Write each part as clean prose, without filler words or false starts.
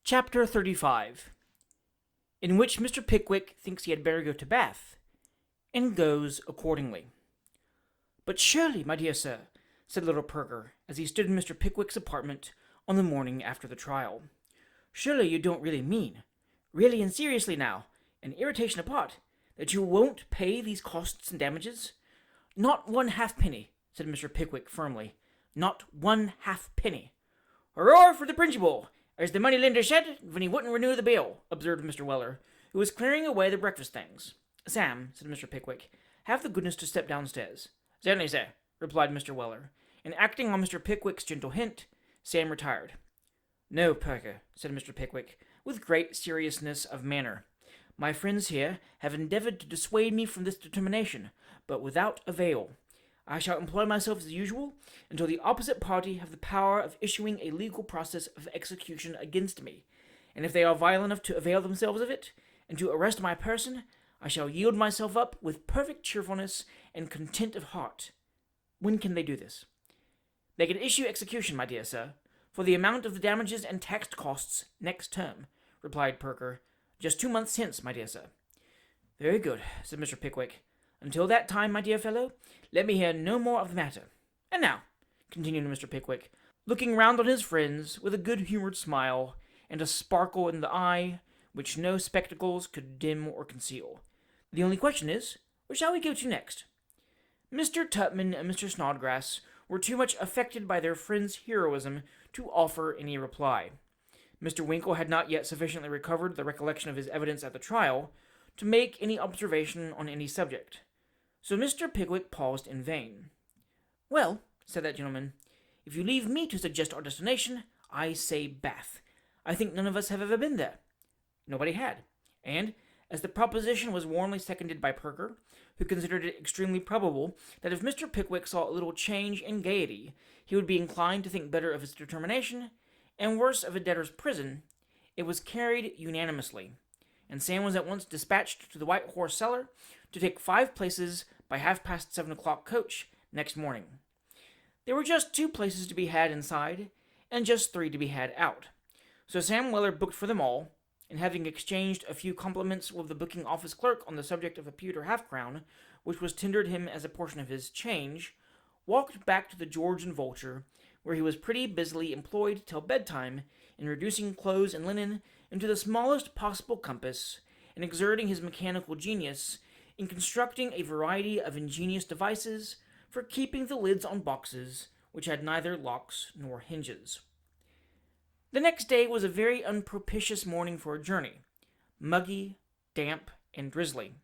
Chapter 35, in which Mr. Pickwick thinks he had better go to Bath, and goes accordingly. "But surely, my dear sir," said little Perker, as he stood in Mr. Pickwick's apartment on the morning after the trial, "surely you don't really mean, really and seriously now, and irritation apart, that you won't pay these costs and damages?" "Not one halfpenny," said Mr. Pickwick firmly. "Not one halfpenny." "Hurrah for the principal, as the moneylender said when he wouldn't renew the bill," observed Mr. Weller, who was clearing away the breakfast things. "Sam," said Mr. Pickwick, "have the goodness to step downstairs." "Certainly, sir," replied Mr. Weller, and acting on Mr. Pickwick's gentle hint, Sam retired. "No, Perker," said Mr. Pickwick, with great seriousness of manner. "My friends here have endeavoured to dissuade me from this determination, but without avail. I shall employ myself as usual until the opposite party have the power of issuing a legal process of execution against me, and if they are vile enough to avail themselves of it, and to arrest my person, I shall yield myself up with perfect cheerfulness and content of heart." "When can they do this?" "They can issue execution, my dear sir, for the amount of the damages and taxed costs next term," replied Perker. "Just 2 months hence, my dear sir." "Very good," said Mr. Pickwick. "Until that time, my dear fellow, let me hear no more of the matter. And now," continued Mr. Pickwick, looking round on his friends with a good-humoured smile, and a sparkle in the eye which no spectacles could dim or conceal, "the only question is, where shall we go to next?" Mr. Tupman and Mr. Snodgrass were too much affected by their friend's heroism to offer any reply. Mr. Winkle had not yet sufficiently recovered the recollection of his evidence at the trial to make any observation on any subject. So Mr. Pickwick paused in vain. "Well," said that gentleman, "if you leave me to suggest our destination, I say Bath. I think none of us have ever been there." Nobody had, and, as the proposition was warmly seconded by Perker, who considered it extremely probable that if Mr. Pickwick saw a little change in gaiety, he would be inclined to think better of his determination, and worse of a debtor's prison, it was carried unanimously, and Sam was at once dispatched to the White Horse Cellar to take 5 places by 7:30 o'clock coach next morning. There were just 2 places to be had inside, and just 3 to be had out. So Sam Weller booked for them all, and having exchanged a few compliments with the booking office clerk on the subject of a pewter half-crown, which was tendered him as a portion of his change, walked back to the George and Vulture, where he was pretty busily employed till bedtime in reducing clothes and linen into the smallest possible compass, and exerting his mechanical genius in constructing a variety of ingenious devices for keeping the lids on boxes which had neither locks nor hinges. The next day was a very unpropitious morning for a journey, muggy, damp, and drizzly.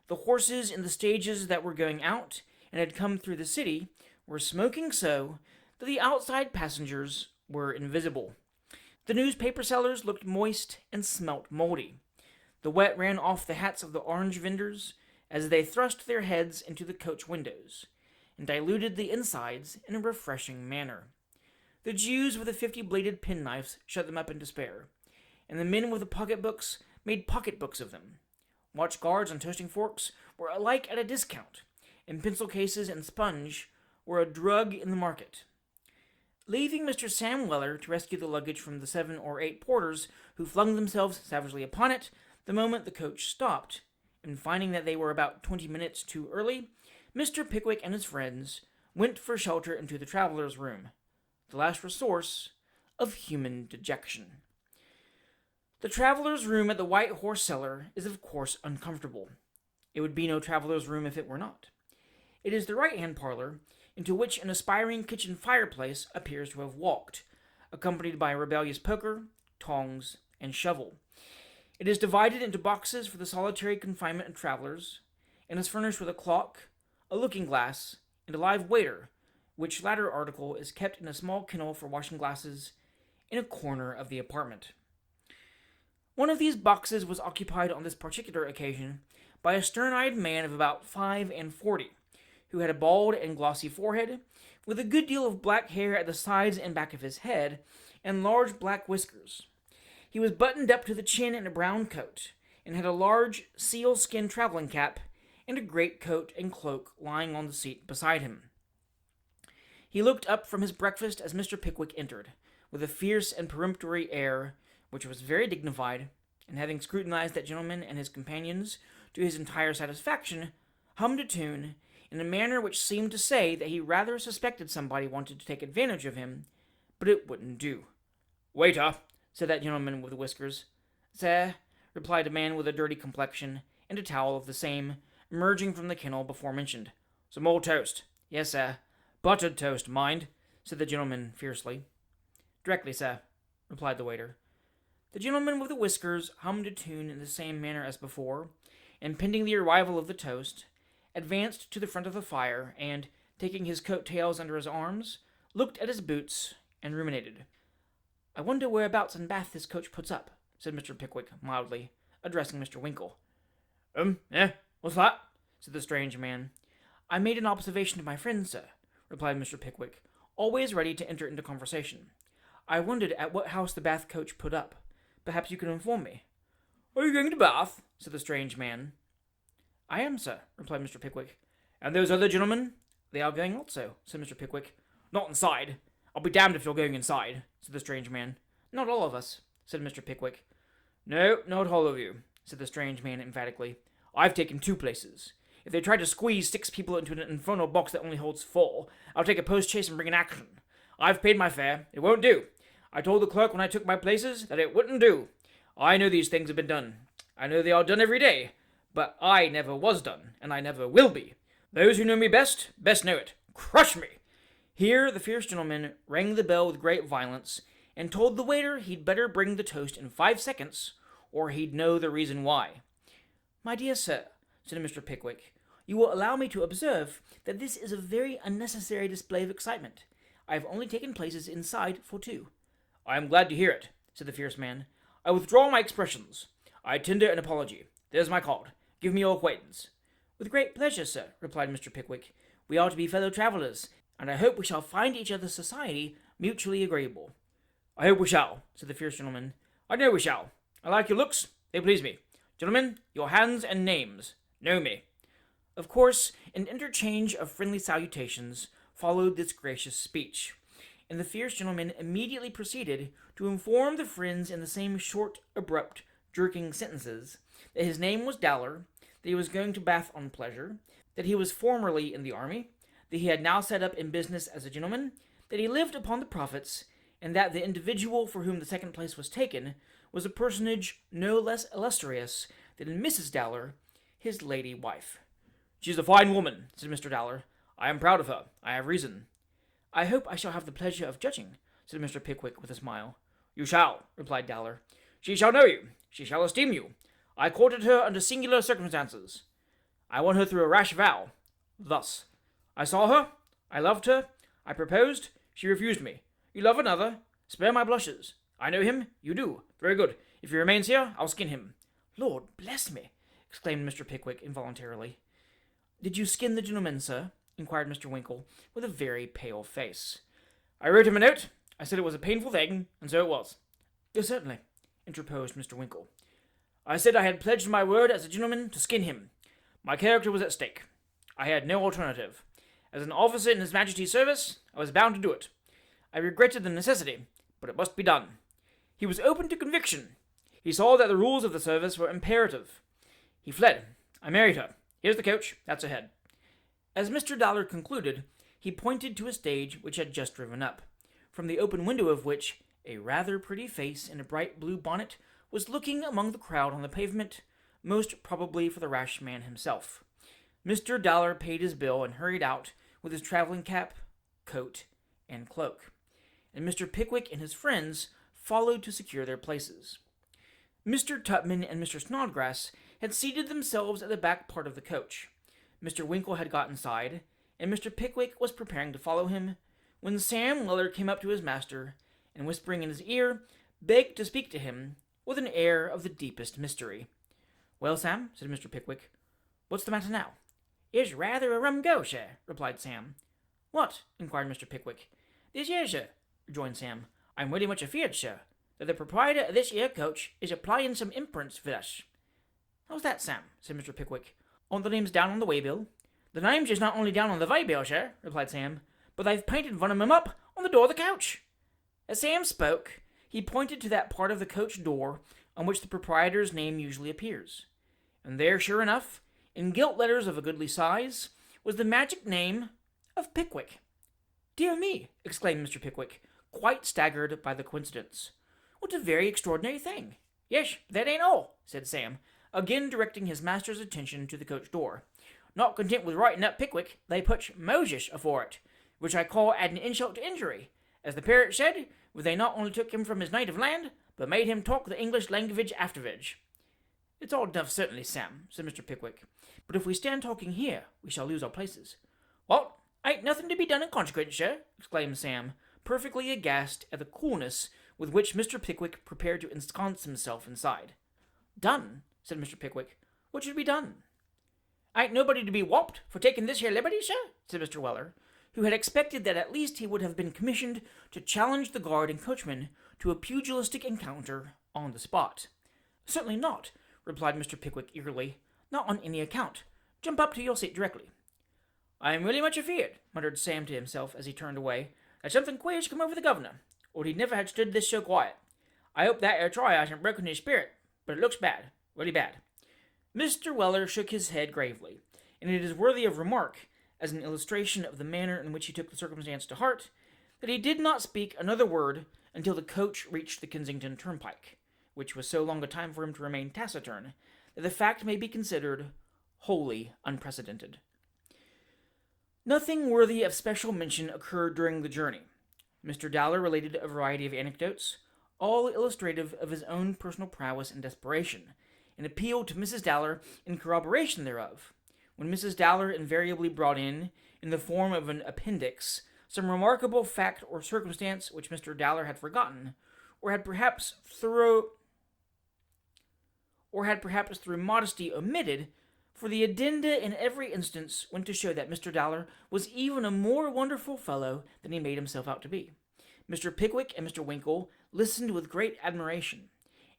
The horses in the stages that were going out and had come through the city were smoking so that the outside passengers were invisible. The newspaper sellers looked moist and smelt moldy. The wet ran off the hats of the orange vendors as they thrust their heads into the coach windows, and diluted the insides in a refreshing manner. The Jews with the 50-bladed penknives shut them up in despair, and the men with the pocketbooks made pocketbooks of them. Watch guards and toasting forks were alike at a discount, and pencil cases and sponge were a drug in the market. Leaving Mr. Sam Weller to rescue the luggage from the 7 or 8 porters who flung themselves savagely upon it the moment the coach stopped, and finding that they were about 20 minutes too early, Mr. Pickwick and his friends went for shelter into the traveller's room, the last resource of human dejection. The traveller's room at the White Horse Cellar is of course uncomfortable. It would be no traveller's room if it were not. It is the right-hand parlour, into which an aspiring kitchen fireplace appears to have walked, accompanied by a rebellious poker, tongs, and shovel. It is divided into boxes for the solitary confinement of travellers, and is furnished with a clock, a looking-glass, and a live waiter, which latter article is kept in a small kennel for washing glasses in a corner of the apartment. One of these boxes was occupied on this particular occasion by a stern-eyed man of about 45, who had a bald and glossy forehead, with a good deal of black hair at the sides and back of his head, and large black whiskers. He was buttoned up to the chin in a brown coat, and had a large sealskin travelling cap and a great coat and cloak lying on the seat beside him. He looked up from his breakfast as Mr. Pickwick entered, with a fierce and peremptory air, which was very dignified, and having scrutinized that gentleman and his companions to his entire satisfaction, hummed a tune in a manner which seemed to say that he rather suspected somebody wanted to take advantage of him, but it wouldn't do. "Waiter," said that gentleman with whiskers. "Sir," replied a man with a dirty complexion and a towel of the same, emerging from the kennel before mentioned. "Some more toast." "Yes, sir." "Buttered toast, mind," said the gentleman fiercely. "Directly, sir," replied the waiter. The gentleman with the whiskers hummed a tune in the same manner as before, and pending the arrival of the toast, advanced to the front of the fire, and, taking his coat-tails under his arms, looked at his boots, and ruminated. "I wonder whereabouts in Bath this coach puts up," said Mr. Pickwick, mildly, addressing Mr. Winkle. What's that?" said the strange man. "I made an observation to my friend, sir," replied Mr. Pickwick, always ready to enter into conversation. "I wondered at what house the Bath coach put up. Perhaps you can inform me." "Are you going to Bath?" said the strange man. "I am, sir," replied Mr. Pickwick. "And those other gentlemen?" "They are going also," said Mr. Pickwick. "Not inside. I'll be damned if you're going inside," said the strange man. "Not all of us," said Mr. Pickwick. "No, not all of you," said the strange man emphatically. "I've taken 2 places. If they try to squeeze 6 people into an infernal box that only holds 4, I'll take a post-chaise and bring an action. I've paid my fare. It won't do. I told the clerk when I took my places that it wouldn't do. I know these things have been done. I know they are done every day. But I never was done, and I never will be. Those who know me best know it. Crush me!" Here the fierce gentleman rang the bell with great violence, and told the waiter he'd better bring the toast in 5 seconds, or he'd know the reason why. "My dear sir," said Mr. Pickwick, "you will allow me to observe that this is a very unnecessary display of excitement. I have only taken places inside for 2. "I am glad to hear it," said the fierce man. "I withdraw my expressions. I tender an apology. There's my card. Give me your acquaintance." "With great pleasure, sir," replied Mr. Pickwick. "We are to be fellow travellers, and I hope we shall find each other's society mutually agreeable." "I hope we shall," said the fierce gentleman. "I know we shall. I like your looks. They please me. Gentlemen, your hands and names. Know me." Of course, an interchange of friendly salutations followed this gracious speech, and the fierce gentleman immediately proceeded to inform the friends in the same short, abrupt, jerking sentences that his name was Dowler, that he was going to Bath on pleasure, that he was formerly in the army, that he had now set up in business as a gentleman, that he lived upon the profits, and that the individual for whom the second place was taken was a personage no less illustrious than Mrs. Dowler, his lady wife. "She's a fine woman," said Mr. Dowler. "I am proud of her. I have reason." "I hope I shall have the pleasure of judging," said Mr. Pickwick with a smile. "You shall," replied Dowler. "She shall know you. She shall esteem you. I courted her under singular circumstances. I won her through a rash vow. Thus. I saw her. I loved her. I proposed. She refused me. You love another. Spare my blushes. I know him. You do. Very good. If he remains here, I'll skin him." "Lord bless me!" exclaimed Mr. Pickwick involuntarily. "Did you skin the gentleman, sir?" inquired Mr. Winkle, with a very pale face. "I wrote him a note. I said it was a painful thing, and so it was." "Certainly," interposed Mr. Winkle. "I said I had pledged my word as a gentleman to skin him. My character was at stake. I had no alternative. As an officer in His Majesty's service, I was bound to do it. I regretted the necessity, but it must be done. He was open to conviction. He saw that the rules of the service were imperative. He fled. I married her. Here's the coach. That's ahead." As Mr. Dowler concluded, he pointed to a stage which had just driven up, from the open window of which a rather pretty face in a bright blue bonnet was looking among the crowd on the pavement, most probably for the rash man himself. Mr. Dowler paid his bill and hurried out with his travelling cap, coat, and cloak, and Mr. Pickwick and his friends followed to secure their places. Mr. Tupman and Mr. Snodgrass had seated themselves at the back part of the coach. Mr. Winkle had got inside, and Mr. Pickwick was preparing to follow him, when Sam Weller came up to his master, and whispering in his ear, begged to speak to him, with an air of the deepest mystery. "Well, Sam," said Mr. Pickwick, "what's the matter now?" "It's rather a rum go, sir," replied Sam. "What?" inquired Mr. Pickwick. "This here, sir," rejoined Sam. "I'm really much afeard, sir, that the proprietor of this here coach is applying some imperence with us." "How's that, Sam?" said Mr. Pickwick. "Aren't the names down on the waybill?" "The names is not only down on the waybill, sir," replied Sam, "but they've painted one of 'em up on the door of the coach." As Sam spoke, He pointed to that part of the coach door on which the proprietor's name usually appears. And there, sure enough, in gilt letters of a goodly size, was the magic name of Pickwick. "Dear me!" exclaimed Mr. Pickwick, quite staggered by the coincidence. "What a very extraordinary thing!" "Yes, but that ain't all," said Sam, again directing his master's attention to the coach door. "Not content with writing up Pickwick, they puts Moses afore it, which I call adding insult to injury. As the parrot said, where they not only took him from his native land, but made him talk the English language afterwards." "It's odd enough, certainly, Sam," said Mr. Pickwick. "But if we stand talking here, we shall lose our places." "What? Ain't nothing to be done in consequence, sir?" exclaimed Sam, perfectly aghast at the coolness with which Mr. Pickwick prepared to ensconce himself inside. "Done?" said Mr. Pickwick. "What should be done?" "Ain't nobody to be whopped for taking this here liberty, sir?" said Mr. Weller, who had expected that at least he would have been commissioned to challenge the guard and coachman to a pugilistic encounter on the spot. "Certainly not," replied Mr. Pickwick eagerly. "Not on any account. Jump up to your seat directly." "I am really much afeard," muttered Sam to himself as he turned away, "that something queer's come over the governor, or he'd never have stood this so quiet. I hope that ere try hasn't broken his spirit, but it looks bad, really bad." Mr. Weller shook his head gravely, and it is worthy of remark, as an illustration of the manner in which he took the circumstance to heart, that he did not speak another word until the coach reached the Kensington turnpike, which was so long a time for him to remain taciturn, that the fact may be considered wholly unprecedented. Nothing worthy of special mention occurred during the journey. Mr. Dowler related a variety of anecdotes, all illustrative of his own personal prowess and desperation, and appealed to Mrs. Dowler in corroboration thereof, when Mrs. Dowler invariably brought in the form of an appendix, some remarkable fact or circumstance which Mr. Dowler had forgotten, or had perhaps through modesty omitted, for the addenda in every instance went to show that Mr. Dowler was even a more wonderful fellow than he made himself out to be. Mr. Pickwick and Mr. Winkle listened with great admiration,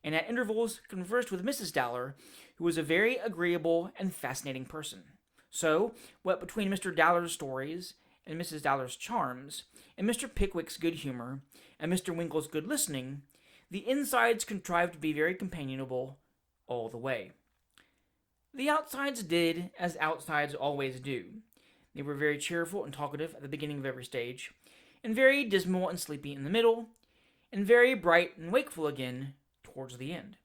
and at intervals conversed with Mrs. Dowler, who was a very agreeable and fascinating person. So, what between Mr. Dowler's stories and Mrs. Dowler's charms, and Mr. Pickwick's good humor, and Mr. Winkle's good listening, the insides contrived to be very companionable all the way. The outsides did as outsides always do. They were very cheerful and talkative at the beginning of every stage, and very dismal and sleepy in the middle, and very bright and wakeful again towards the end.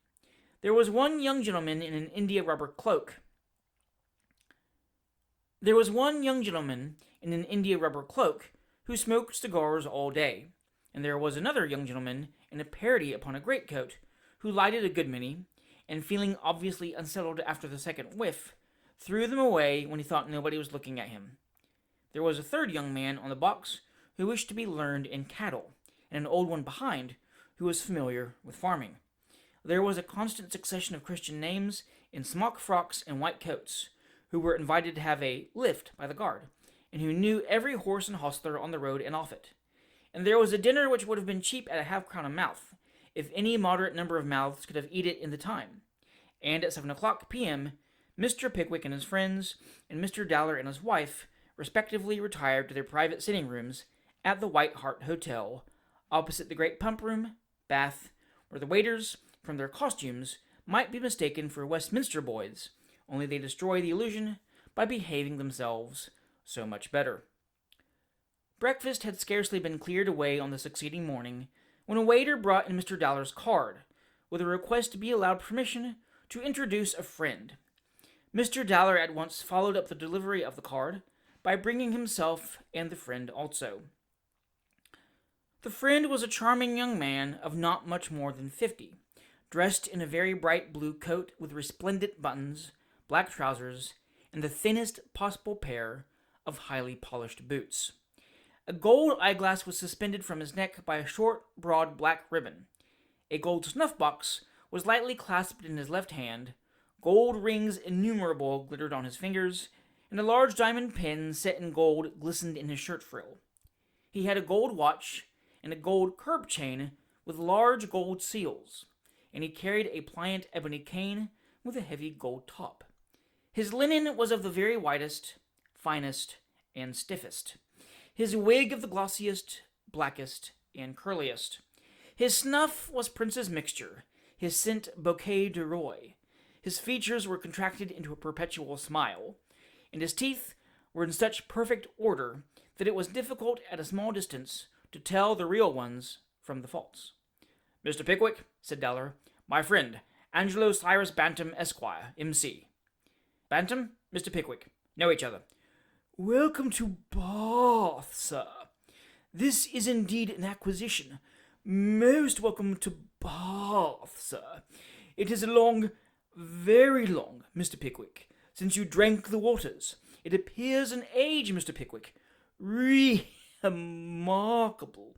There was one young gentleman in an India rubber cloak who smoked cigars all day, and there was another young gentleman in a parody upon a greatcoat who lighted a good many, and feeling obviously unsettled after the second whiff, threw them away when he thought nobody was looking at him. There was a third young man on the box who wished to be learned in cattle, and an old one behind who was familiar with farming. There was a constant succession of Christian names in smock frocks and white coats, who were invited to have a lift by the guard, and who knew every horse and hostler on the road and off it. And there was a dinner which would have been cheap at a half-crown a mouth, if any moderate number of mouths could have eat it in the time. And at 7:00 p.m., Mr. Pickwick and his friends, and Mr. Dowler and his wife, respectively retired to their private sitting rooms at the White Hart Hotel, opposite the great pump room, Bath, where the waiters, from their costumes, might be mistaken for Westminster boys, only they destroy the illusion by behaving themselves so much better. Breakfast had scarcely been cleared away on the succeeding morning, when a waiter brought in Mr. Dowler's card, with a request to be allowed permission to introduce a friend. Mr. Dowler at once followed up the delivery of the card by bringing himself and the friend also. The friend was a charming young man of not much more than 50, dressed in a very bright blue coat with resplendent buttons, black trousers, and the thinnest possible pair of highly polished boots. A gold eyeglass was suspended from his neck by a short, broad black ribbon. A gold snuff-box was lightly clasped in his left hand, gold rings innumerable glittered on his fingers, and a large diamond pin set in gold glistened in his shirt frill. He had a gold watch and a gold curb chain with large gold seals, and he carried a pliant ebony cane with a heavy gold top. His linen was of the very whitest, finest, and stiffest. His wig of the glossiest, blackest, and curliest. His snuff was Prince's mixture, his scent bouquet de roy. His features were contracted into a perpetual smile, and his teeth were in such perfect order that it was difficult at a small distance to tell the real ones from the false. "Mr. Pickwick," said Dowler, "my friend, Angelo Cyrus Bantam, Esquire, M.C. Bantam, Mr. Pickwick, know each other." "Welcome to Bath, sir. This is indeed an acquisition. Most welcome to Bath, sir. It is long, very long, Mr. Pickwick, since you drank the waters. It appears an age, Mr. Pickwick. Remarkable."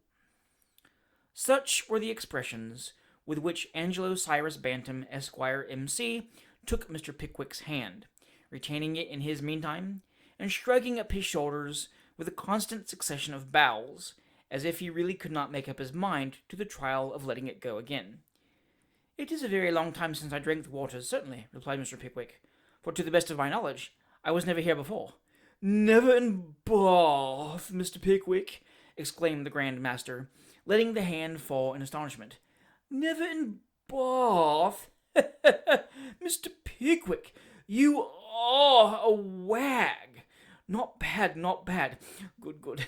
Such were the expressions with which Angelo Cyrus Bantam, Esquire, M.C., took Mr. Pickwick's hand, retaining it in his meantime, and shrugging up his shoulders with a constant succession of bows, as if he really could not make up his mind to the trial of letting it go again. "It is a very long time since I drank the waters, certainly," replied Mr. Pickwick, "for to the best of my knowledge, I was never here before." "Never in Bath, Mr. Pickwick?" exclaimed the Grand Master, letting the hand fall in astonishment. "Never in Bath? Mr. Pickwick, you are a wag. Not bad, not bad. Good.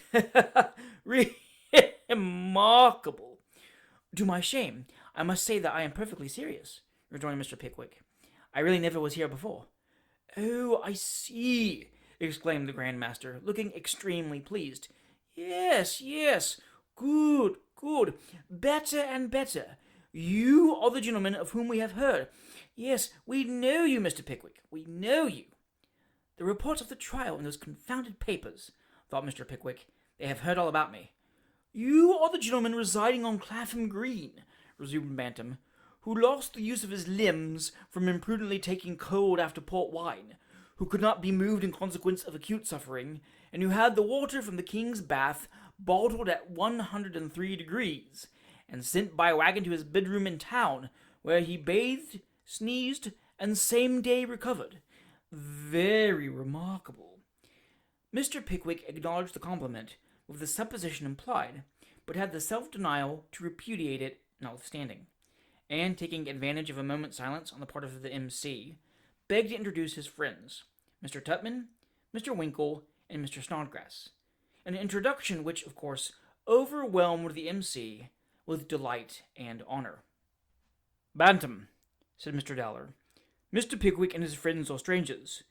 Remarkable." "To my shame, I must say that I am perfectly serious," rejoined Mr. Pickwick. "I really never was here before." "Oh, I see," exclaimed the Grand Master, looking extremely pleased. Yes. Good. Better and better. You are the gentleman of whom we have heard. Yes, we know you, Mr. Pickwick. We know you." "The reports of the trial in those confounded papers," thought Mr. Pickwick. "They have heard all about me." "You are the gentleman residing on Clapham Green," resumed Bantam, "who lost the use of his limbs from imprudently taking cold after port wine, who could not be moved in consequence of acute suffering, and who had the water from the king's bath bottled at 103 degrees, and sent by wagon to his bedroom in town, where he bathed, sneezed, and same day recovered. Very remarkable." Mr. Pickwick acknowledged the compliment, with the supposition implied, but had the self-denial to repudiate it notwithstanding, and, taking advantage of a moment's silence on the part of the M.C., begged to introduce his friends, Mr. Tupman, Mr. Winkle, and Mr. Snodgrass, an introduction which, of course, overwhelmed the M.C. with delight and honor. "Bantam," said Mr. Dowler, "Mr. Pickwick and his friends are strangers.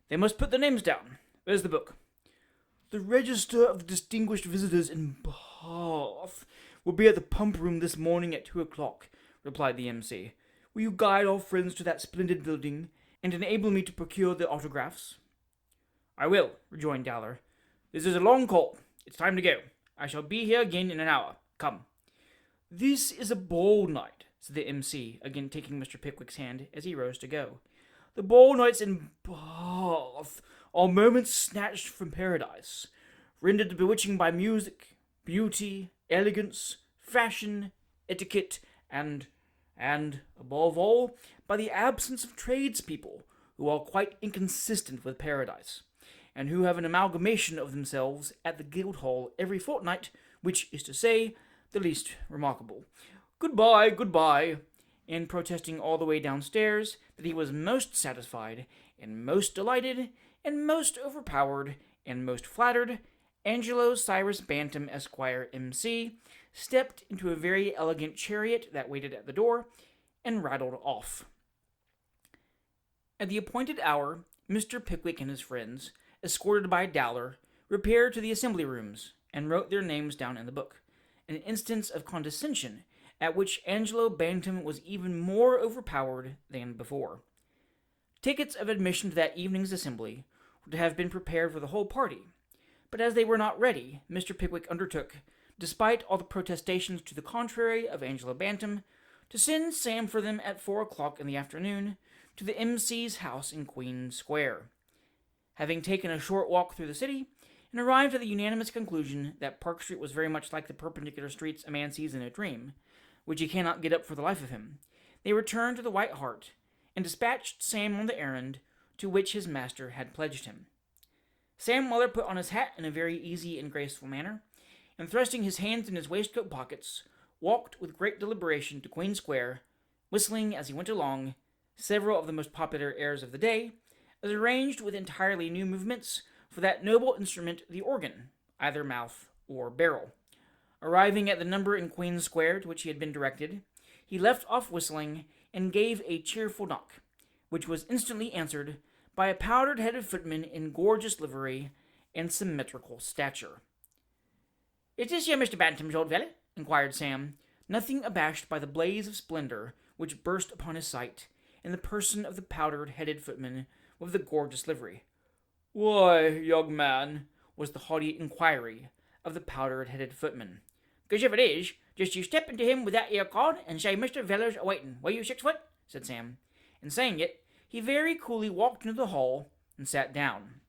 They must put their names down. Where's the book?" "The register of the distinguished visitors in Bath will be at the pump room this morning at 2:00, replied the M.C. "Will you guide our friends to that splendid building, and enable me to procure the autographs?" "I will," rejoined Dowler. "This is a long call. It's time to go. I shall be here again in an hour. Come." "This is a ball night," said the M.C., again taking Mr. Pickwick's hand as he rose to go. "The ball nights in Bath are moments snatched from paradise, rendered bewitching by music, beauty, elegance, fashion, etiquette, and, above all, by the absence of tradespeople who are quite inconsistent with paradise, and who have an amalgamation of themselves at the Guildhall every fortnight, which is to say, the least remarkable. Goodbye, and protesting all the way downstairs that he was most satisfied, and most delighted, and most overpowered, and most flattered, Angelo Cyrus Bantam, Esquire, M.C., stepped into a very elegant chariot that waited at the door, and rattled off. At the appointed hour, Mr. Pickwick and his friends, escorted by Dowler, repaired to the assembly rooms, and wrote their names down in the book, an instance of condescension at which Angelo Bantam was even more overpowered than before. Tickets of admission to that evening's assembly were to have been prepared for the whole party, but as they were not ready, Mr. Pickwick undertook, despite all the protestations to the contrary of Angelo Bantam, to send Sam for them at 4:00 in the afternoon to the M.C.'s house in Queen Square. Having taken a short walk through the city, and arrived at the unanimous conclusion that Park Street was very much like the perpendicular streets a man sees in a dream, which he cannot get up for the life of him, they returned to the White Hart, and dispatched Sam on the errand to which his master had pledged him. Sam Weller put on his hat in a very easy and graceful manner, and thrusting his hands in his waistcoat pockets, walked with great deliberation to Queen Square, whistling as he went along several of the most popular airs of the day, as arranged with entirely new movements for that noble instrument, the organ, either mouth or barrel. Arriving at the number in Queen Square to which he had been directed, he left off whistling and gave a cheerful knock, which was instantly answered by a powdered-headed footman in gorgeous livery and symmetrical stature. "Is this you, Mr. Bantam's old fellow?" inquired Sam, nothing abashed by the blaze of splendor which burst upon his sight in the person of the powdered-headed footman with the gorgeous livery. "Why, young man," was the haughty inquiry of the powdered-headed footman. "'Cause if it is, just you step into him with that ear card and say Mr. Veller's a-waitin', will you, 6 foot?" said Sam. And saying it, he very coolly walked into the hall and sat down.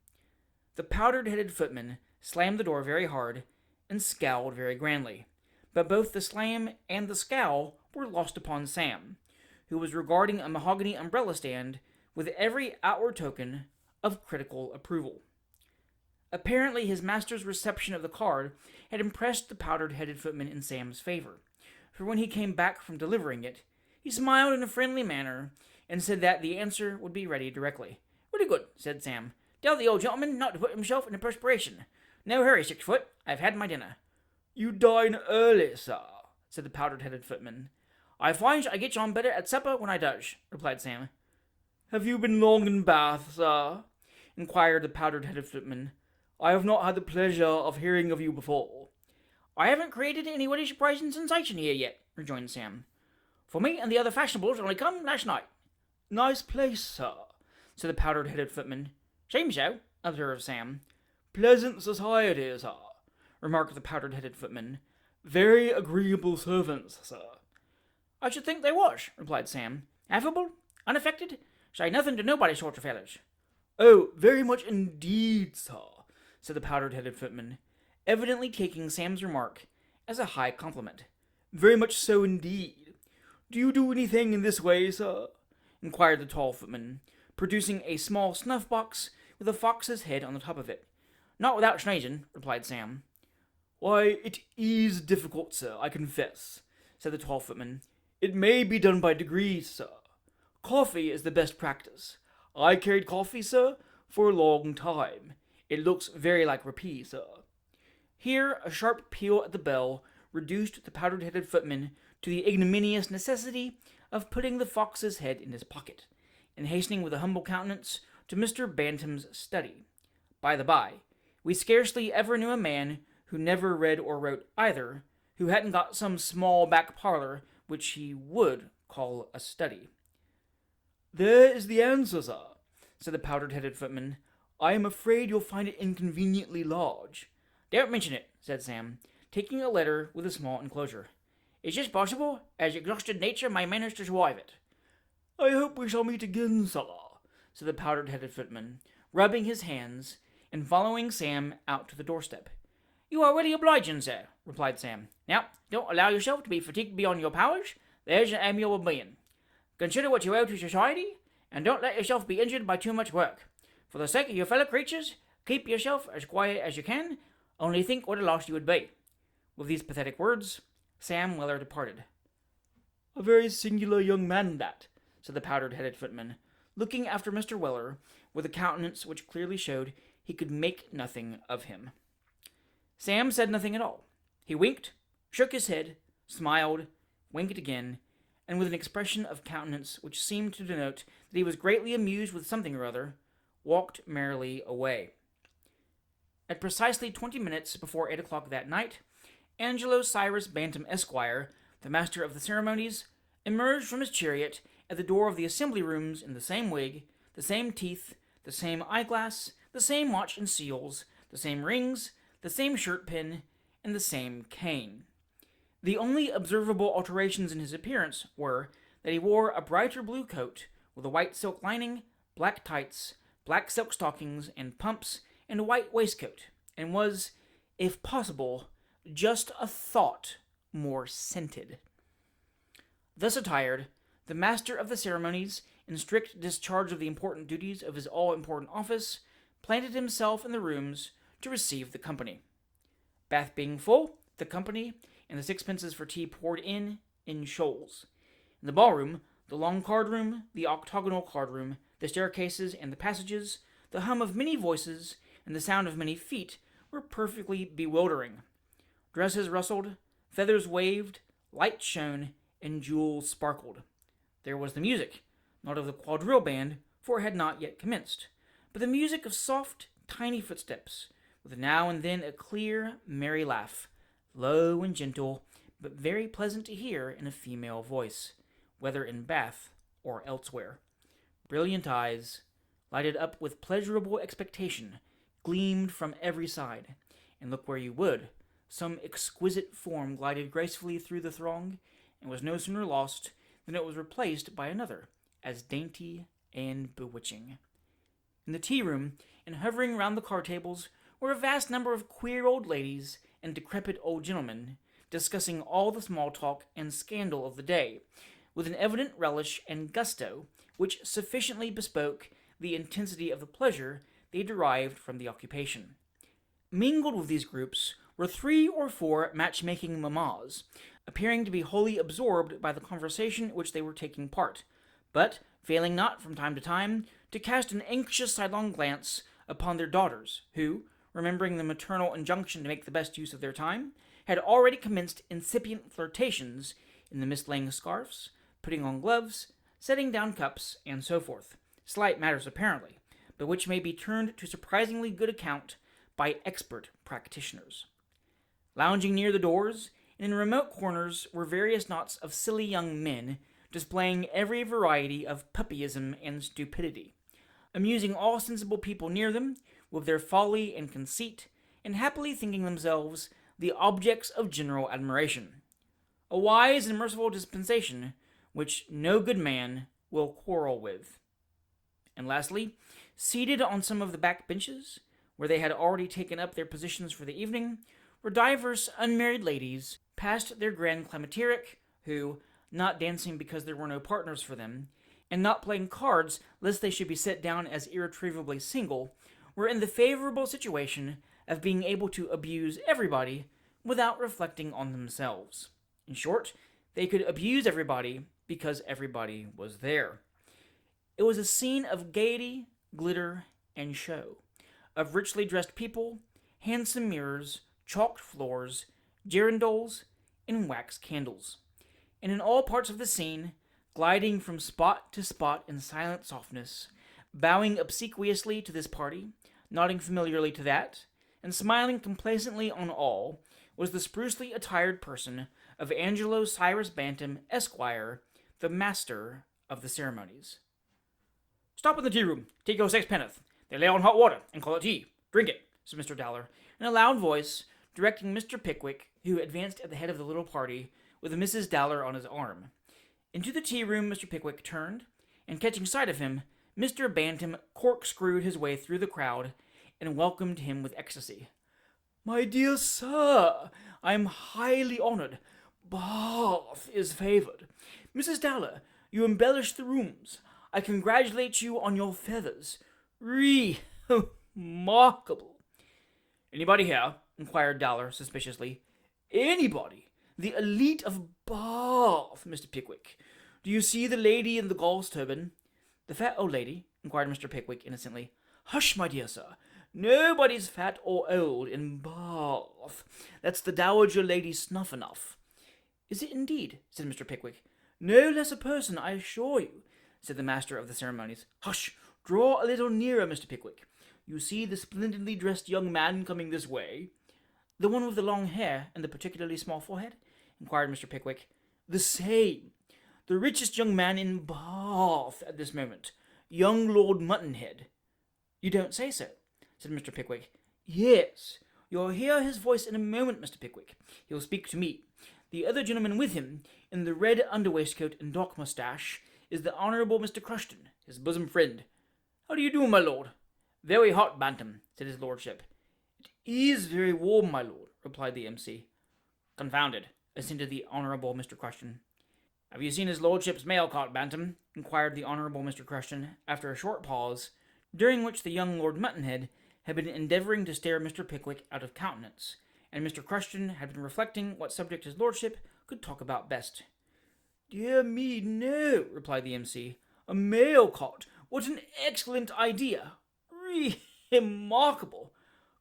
The powdered-headed footman slammed the door very hard and scowled very grandly, but both the slam and the scowl were lost upon Sam, who was regarding a mahogany umbrella stand with every outward token of critical approval. Apparently his master's reception of the card had impressed the powdered-headed footman in Sam's favor, for when he came back from delivering it, he smiled in a friendly manner and said that the answer would be ready directly. "Very good," said Sam. "Tell the old gentleman not to put himself in a perspiration. No hurry, 6 foot. I've had my dinner." "You dine early, sir," said the powdered-headed footman. "I finds I gets on better at supper when I does," replied Sam. "Have you been long in Bath, sir?" inquired the powdered-headed footman. "I have not had the pleasure of hearing of you before." "I haven't created any really surprising sensation here yet," rejoined Sam. "For me and the other fashionables only come last night." "Nice place, sir," said the powdered-headed footman. "Seems so," observed Sam. "Pleasant society, sir," remarked the powdered-headed footman. "Very agreeable servants, sir." "I should think they was," replied Sam. "Affable, unaffected, say nothing to nobody sort of fellows." "Oh, very much indeed, sir," said the powdered-headed footman, evidently taking Sam's remark as a high compliment. "Very much so indeed. Do you do anything in this way, sir?" inquired the tall footman, producing a small snuff-box with a fox's head on the top of it. "Not without sneezing," replied Sam. "Why, it is difficult, sir, I confess," said the tall footman. "It may be done by degrees, sir. Coffee is the best practice. I carried coffee, sir, for a long time. It looks very like rapee, sir." Here a sharp peal at the bell reduced the powdered-headed footman to the ignominious necessity of putting the fox's head in his pocket, and hastening with a humble countenance to Mr. Bantam's study. By the by, we scarcely ever knew a man who never read or wrote either, who hadn't got some small back parlor which he would call a study. "There is the answer, sir," said the powdered-headed footman. "I am afraid you'll find it inconveniently large." "Don't mention it," said Sam, taking a letter with a small enclosure. "Is this possible, as exhausted nature may manage to survive it?" "I hope we shall meet again, sir," said the powdered-headed footman, rubbing his hands and following Sam out to the doorstep. "You are really obliging, sir," replied Sam. "Now, don't allow yourself to be fatigued beyond your powers. There's an amiable being. Consider what you owe to society, and don't let yourself be injured by too much work. For the sake of your fellow creatures, keep yourself as quiet as you can. Only think what a loss you would be." With these pathetic words, Sam Weller departed. "A very singular young man, that," said the powdered-headed footman, looking after Mr. Weller with a countenance which clearly showed he could make nothing of him. Sam said nothing at all. He winked, shook his head, smiled, winked again, and with an expression of countenance which seemed to denote that he was greatly amused with something or other, walked merrily away. At precisely 20 minutes before 8 o'clock that night, Angelo Cyrus Bantam, Esquire, the master of the ceremonies, emerged from his chariot at the door of the assembly rooms in the same wig, the same teeth, the same eyeglass, the same watch and seals, the same rings, the same shirt-pin, and the same cane. The only observable alterations in his appearance were that he wore a brighter blue coat with a white silk lining, black tights, black silk stockings and pumps, and a white waistcoat, and was, if possible, just a thought more scented. Thus attired, the master of the ceremonies, in strict discharge of the important duties of his all-important office, planted himself in the rooms to receive the company. Bath being full, the company, and the sixpences for tea poured in shoals. In the ballroom, the long card room, the octagonal card room, the staircases and the passages, the hum of many voices, and the sound of many feet were perfectly bewildering. Dresses rustled, feathers waved, lights shone, and jewels sparkled. There was the music, not of the quadrille band, for it had not yet commenced, but the music of soft, tiny footsteps, with now and then a clear, merry laugh, low and gentle, but very pleasant to hear in a female voice, whether in Bath or elsewhere. Brilliant eyes, lighted up with pleasurable expectation, gleamed from every side, and look where you would, some exquisite form glided gracefully through the throng, and was no sooner lost than it was replaced by another, as dainty and bewitching. In the tea-room, and hovering round the card tables, were a vast number of queer old ladies and decrepit old gentlemen, discussing all the small talk and scandal of the day, with an evident relish and gusto which sufficiently bespoke the intensity of the pleasure they derived from the occupation. Mingled with these groups were 3 or 4 matchmaking mammas, appearing to be wholly absorbed by the conversation in which they were taking part, but failing not from time to time to cast an anxious sidelong glance upon their daughters, who, remembering the maternal injunction to make the best use of their time, had already commenced incipient flirtations in the mislaying scarfs, putting on gloves, setting down cups, and so forth. Slight matters apparently, but which may be turned to surprisingly good account by expert practitioners. Lounging near the doors, and in remote corners were various knots of silly young men, displaying every variety of puppyism and stupidity, amusing all sensible people near them with their folly and conceit, and happily thinking themselves the objects of general admiration. A wise and merciful dispensation, which no good man will quarrel with. And lastly, seated on some of the back benches, where they had already taken up their positions for the evening, were divers unmarried ladies, past their grand climacteric, who, not dancing because there were no partners for them, and not playing cards lest they should be set down as irretrievably single, were in the favorable situation of being able to abuse everybody without reflecting on themselves. In short, they could abuse everybody because everybody was there. It was a scene of gaiety, glitter, and show, of richly dressed people, handsome mirrors, chalked floors, girandoles, and wax candles. And in all parts of the scene, gliding from spot to spot in silent softness, bowing obsequiously to this party, nodding familiarly to that, and smiling complacently on all, was the sprucely attired person of Angelo Cyrus Bantam, Esquire, the master of the ceremonies. "Stop in the tea-room, take your sixpenn'orth. They lay on hot water, and call it tea. Drink it," said Mr. Dowler, in a loud voice, directing Mr. Pickwick, who advanced at the head of the little party, with Mrs. Dowler on his arm. Into the tea-room Mr. Pickwick turned, and catching sight of him, Mr. Bantam corkscrewed his way through the crowd, and welcomed him with ecstasy. "My dear sir, I am highly honored. Bath is favored. Mrs. Dowler, you embellish the rooms. I congratulate you on your feathers. Remarkable." "Anybody here?" inquired Dowler suspiciously. "Anybody. The elite of Bath, Mr. Pickwick. Do you see the lady in the gauze turban?" "The fat old lady?" inquired Mr. Pickwick innocently. "Hush, my dear sir. Nobody's fat or old in Bath. That's the Dowager Lady Snuffernuff." "Is it indeed?" said Mr. Pickwick. "No less a person, I assure you," said the master of the ceremonies. "Hush! Draw a little nearer, Mr. Pickwick. You see the splendidly dressed young man coming this way?" "The one with the long hair and the particularly small forehead?" inquired Mr. Pickwick. "The same. The richest young man in Bath at this moment. Young Lord Mutanhed." "You don't say so," said Mr. Pickwick. "Yes. You'll hear his voice in a moment, Mr. Pickwick. He'll speak to me. The other gentleman with him, in the red underwaistcoat and dark moustache, is the Honourable Mr. Crushton, his bosom friend. How do you do, my lord?" "Very hot, Bantam," said his lordship. "It is very warm, my lord," replied the MC. "Confounded," assented the Honourable Mr. Crushton. "Have you seen his lordship's mail cart, Bantam?" inquired the Honourable Mr. Crushton, after a short pause, during which the young Lord Mutanhed had been endeavouring to stare Mr. Pickwick out of countenance, and Mr. Crushton had been reflecting what subject his lordship could talk about best. "Dear me, no," replied the MC. "A mail cart! What an excellent idea! Remarkable!"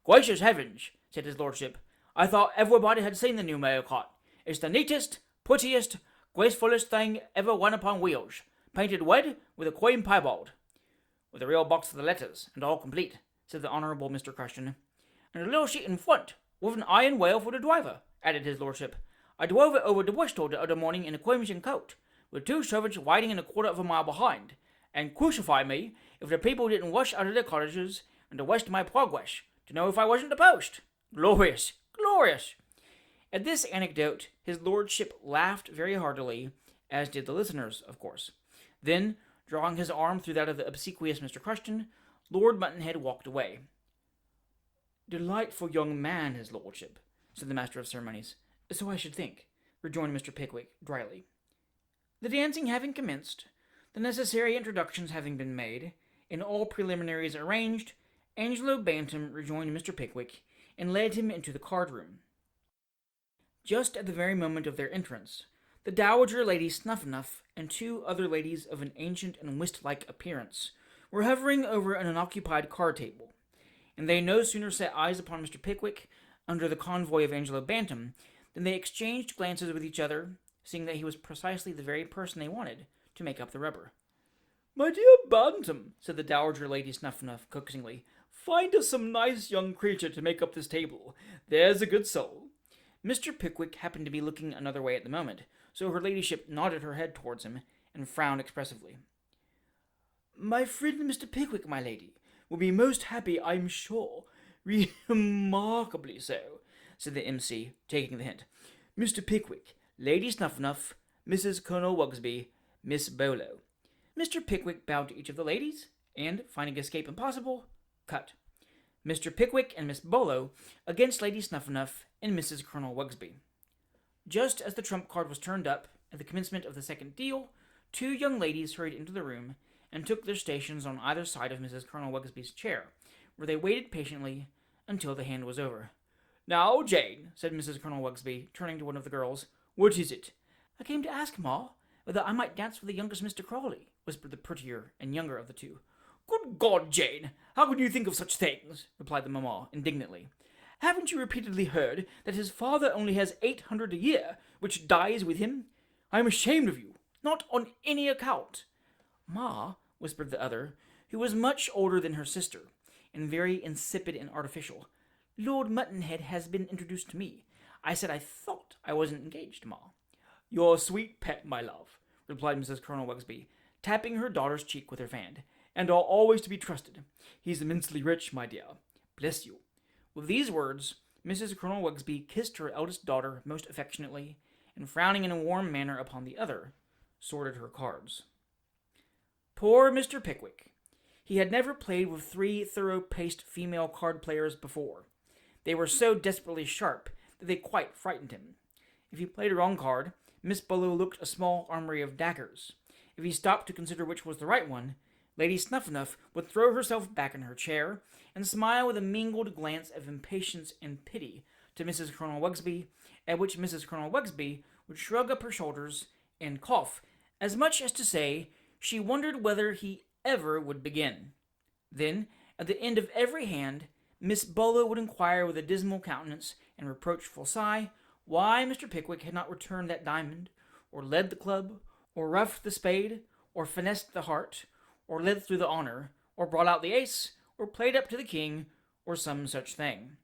"Gwacious heavens," said his lordship. "I thought everybody had seen the new mail cart. It's the neatest, prettiest, gracefulest thing ever run upon wheels, painted red with a cream piebald." "With a real box of the letters, and all complete," said the Honourable Mr. Crushton. "And a little seat in front, with an iron rail for the driver," added his lordship. "I drove it over to Bristol the other morning in a crimson coat, with 2 servants riding in a quarter of a mile behind, and crucify me if the people didn't rush out of their cottages and arrest my progress, to know if I wasn't the post. Glorious! Glorious!" At this anecdote, his lordship laughed very heartily, as did the listeners, of course. Then, drawing his arm through that of the obsequious Mr. Crushton, Lord Mutanhed walked away. "Delightful young man, his lordship," said the master of ceremonies. "So I should think," rejoined Mr. Pickwick dryly. The dancing having commenced, the necessary introductions having been made, and all preliminaries arranged, Angelo Bantam rejoined Mr. Pickwick, and led him into the card-room. Just at the very moment of their entrance, the Dowager Lady Snufnuff and 2 other ladies of an ancient and whist-like appearance were hovering over an unoccupied card-table, and they no sooner set eyes upon Mr. Pickwick, under the convoy of Angelo Bantam, than they exchanged glances with each other, seeing that he was precisely the very person they wanted to make up the rubber. "My dear Bantam," said the Dowager Lady Snufnuff coaxingly, "find us some nice young creature to make up this table. There's a good soul." Mr. Pickwick happened to be looking another way at the moment, so her ladyship nodded her head towards him, and frowned expressively. "My friend Mr. Pickwick, my lady, will be most happy, I'm sure. Remarkably so," said the MC, taking the hint. "Mr. Pickwick, Lady Snufnuff, Mrs. Colonel Wugsby, Miss Bolo." Mr. Pickwick bowed to each of the ladies, and, finding escape impossible, cut. Mr. Pickwick and Miss Bolo against Lady Snufnuff and Mrs. Colonel Wugsby. Just as the trump card was turned up, at the commencement of the second deal, 2 young ladies hurried into the room, and took their stations on either side of Mrs. Colonel Wugsby's chair, where they waited patiently until the hand was over. "Now, Jane," said Mrs. Colonel Wugsby, turning to one of the girls, "what is it?" "I came to ask, Ma, whether I might dance with the youngest Mr. Crawley," whispered the prettier and younger of the 2. "Good God, Jane! How can you think of such things?" replied the mamma, indignantly. "Haven't you repeatedly heard that his father only has 800 a year, which dies with him? I am ashamed of you. Not on any account." "Ma," whispered the other, who was much older than her sister, and very insipid and artificial, "Lord Mutanhed has been introduced to me. I said I thought I wasn't engaged, Ma." "Your sweet pet, my love," replied Mrs. Colonel Wugsby, tapping her daughter's cheek with her fan, "and are always to be trusted. He's immensely rich, my dear. Bless you." With these words, Mrs. Colonel Wugsby kissed her eldest daughter most affectionately, and frowning in a warm manner upon the other, sorted her cards. Poor Mr. Pickwick! He had never played with 3 thorough-paced female card-players before. They were so desperately sharp that they quite frightened him. If he played a wrong card, Miss Bolo looked a small armory of daggers. If he stopped to consider which was the right one, Lady Snufnuff would throw herself back in her chair, and smile with a mingled glance of impatience and pity to Mrs. Colonel Wugsby, at which Mrs. Colonel Wugsby would shrug up her shoulders and cough, as much as to say she wondered whether he ever would begin. Then, at the end of every hand, Miss Bolo would inquire with a dismal countenance and reproachful sigh why Mr. Pickwick had not returned that diamond, or led the club, or roughed the spade, or finessed the heart, or led through the honor, or brought out the ace, or played up to the king, or some such thing.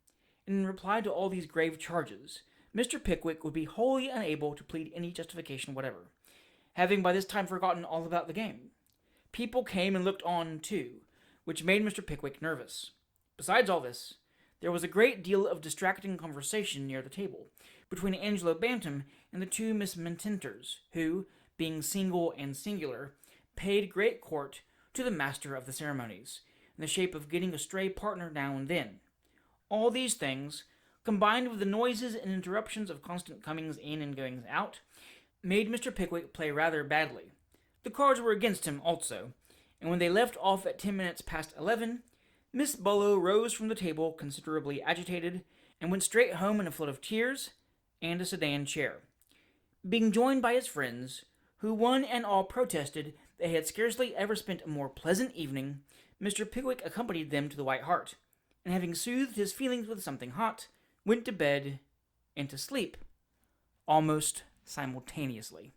And in reply to all these grave charges, Mr. Pickwick would be wholly unable to plead any justification whatever, having by this time forgotten all about the game. People came and looked on, too, which made Mr. Pickwick nervous. Besides all this, there was a great deal of distracting conversation near the table, between Angelo Bantam and the 2 Miss Mentinters, who, being single and singular, paid great court to the master of the ceremonies, in the shape of getting a stray partner now and then. All these things, combined with the noises and interruptions of constant comings in and goings out, made Mr. Pickwick play rather badly. The cards were against him also, and when they left off at 10 minutes past 11, Miss Bolo rose from the table considerably agitated, and went straight home in a flood of tears and a sedan chair, being joined by his friends, who one and all protested they had scarcely ever spent a more pleasant evening. Mr. Pickwick accompanied them to the White Hart, and having soothed his feelings with something hot, went to bed and to sleep almost simultaneously.